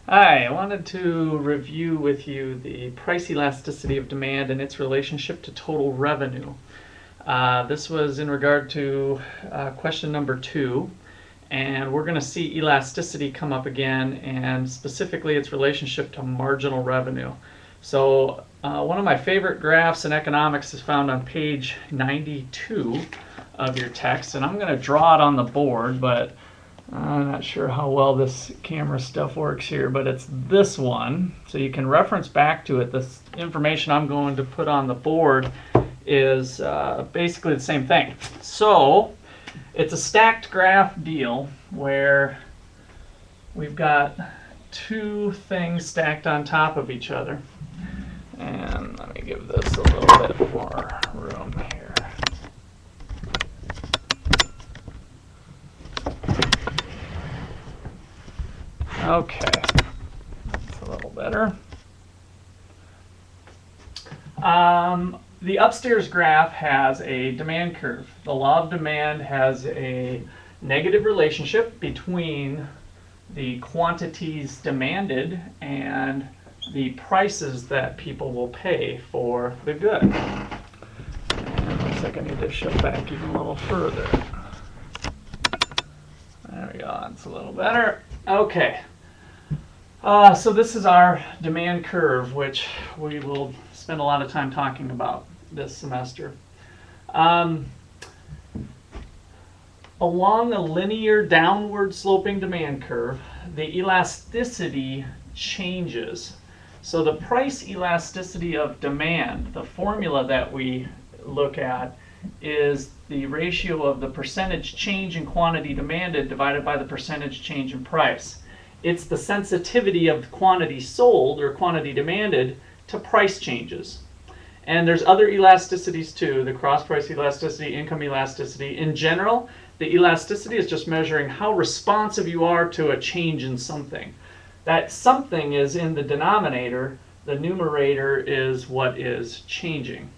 Hi, I wanted to review with you the price elasticity of demand and its relationship to total revenue. This was in regard to question number 2, and we're going to see elasticity come up again, and specifically its relationship to marginal revenue. So one of my favorite graphs in economics is found on page 92 of your text, and I'm going to draw it on the board, but I'm not sure how well this camera stuff works here, but it's this one. So you can reference back to it. This information I'm going to put on the board is basically the same thing. So it's a stacked graph deal where we've got two things stacked on top of each other. And let me give this a little bit more room here. Okay, that's a little better. The upstairs graph has a demand curve. The law of demand has a negative relationship between the quantities demanded and the prices that people will pay for the good. And looks like I need to shift back even a little further. There we go, that's a little better. Okay. So this is our demand curve, which we will spend a lot of time talking about this semester. Along a linear downward sloping demand curve, the elasticity changes. So the price elasticity of demand, the formula that we look at, is the ratio of the percentage change in quantity demanded divided by the percentage change in price. It's the sensitivity of quantity sold or quantity demanded to price changes. And there's other elasticities too, the cross-price elasticity, income elasticity. In general, the elasticity is just measuring how responsive you are to a change in something. That something is in the denominator, the numerator is what is changing.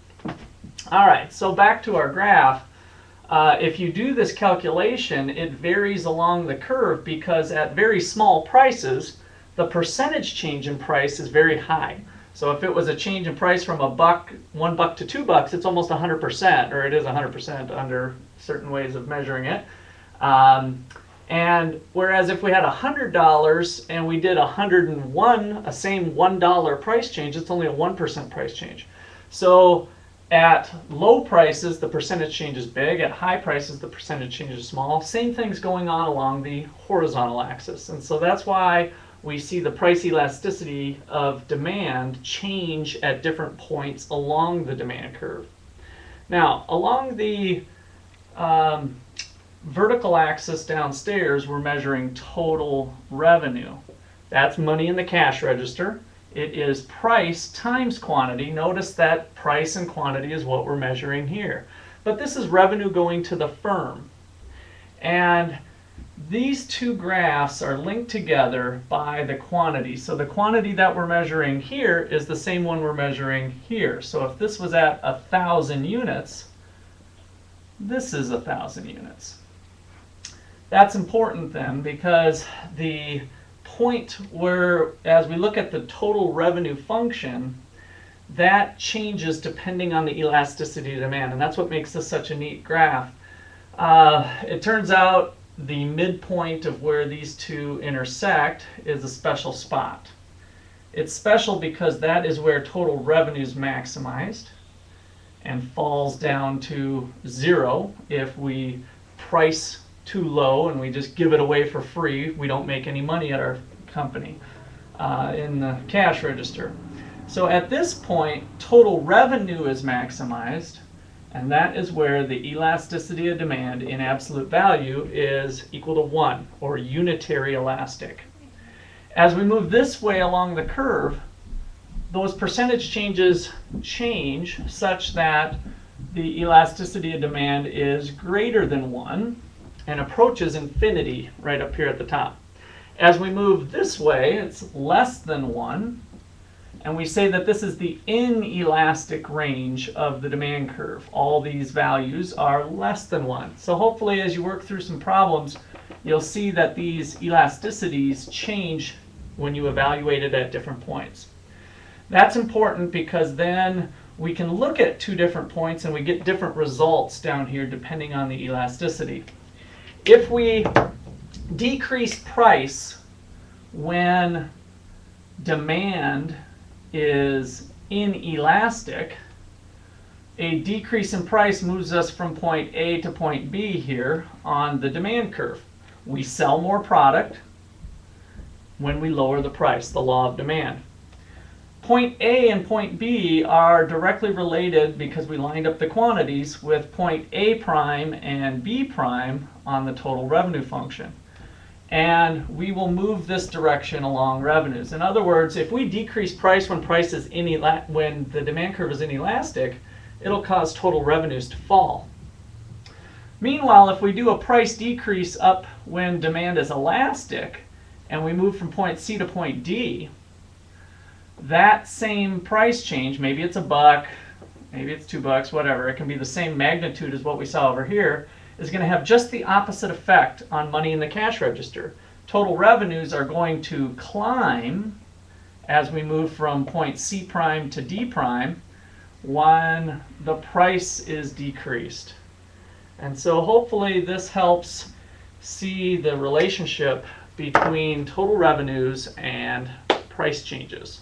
All right, so back to our graph. If you do this calculation, it varies along the curve because at very small prices, the percentage change in price is very high. So if it was a change in price from $1 to $2, it's almost 100%, or it is 100% under certain ways of measuring it. And whereas if we had $100 and we did 101, a same $1 price change, it's only a 1% price change. So at low prices, the percentage change is big. At high prices, the percentage change is small. Same thing's going on along the horizontal axis. And so that's why we see the price elasticity of demand change at different points along the demand curve. Now, along the vertical axis downstairs, we're measuring total revenue. That's money in the cash register. It is price times quantity. Notice that price and quantity is what we're measuring here. But this is revenue going to the firm. And these two graphs are linked together by the quantity. So the quantity that we're measuring here is the same one we're measuring here. So if this was at 1,000 units, this is 1,000 units. That's important then because the point where, as we look at the total revenue function, that changes depending on the elasticity of demand, and that's what makes this such a neat graph. It turns out the midpoint of where these two intersect is a special spot. It's special because that is where total revenue is maximized and falls down to 0 if we price too low and we just give it away for free. We don't make any money at our company in the cash register. So at this point, total revenue is maximized, and that is where the elasticity of demand in absolute value is equal to 1, or unitary elastic. As we move this way along the curve, those percentage changes change such that the elasticity of demand is greater than 1 and approaches infinity right up here at the top. As we move this way, it's less than 1, and we say that this is the inelastic range of the demand curve. All these values are less than 1. So hopefully as you work through some problems, you'll see that these elasticities change when you evaluate it at different points. That's important because then we can look at two different points and we get different results down here depending on the elasticity. If we decrease price when demand is inelastic, a decrease in price moves us from point A to point B here on the demand curve. We sell more product when we lower the price, the law of demand. Point A and point B are directly related because we lined up the quantities with point A prime and B prime on the total revenue function. And we will move this direction along revenues. In other words, if we decrease price when when the demand curve is inelastic, it'll cause total revenues to fall. Meanwhile, if we do a price decrease up when demand is elastic and we move from point C to point D, that same price change, maybe it's $1, maybe it's $2, whatever, it can be the same magnitude as what we saw over here, is going to have just the opposite effect on money in the cash register. Total revenues are going to climb as we move from point C prime to D prime when the price is decreased. And so hopefully this helps see the relationship between total revenues and price changes.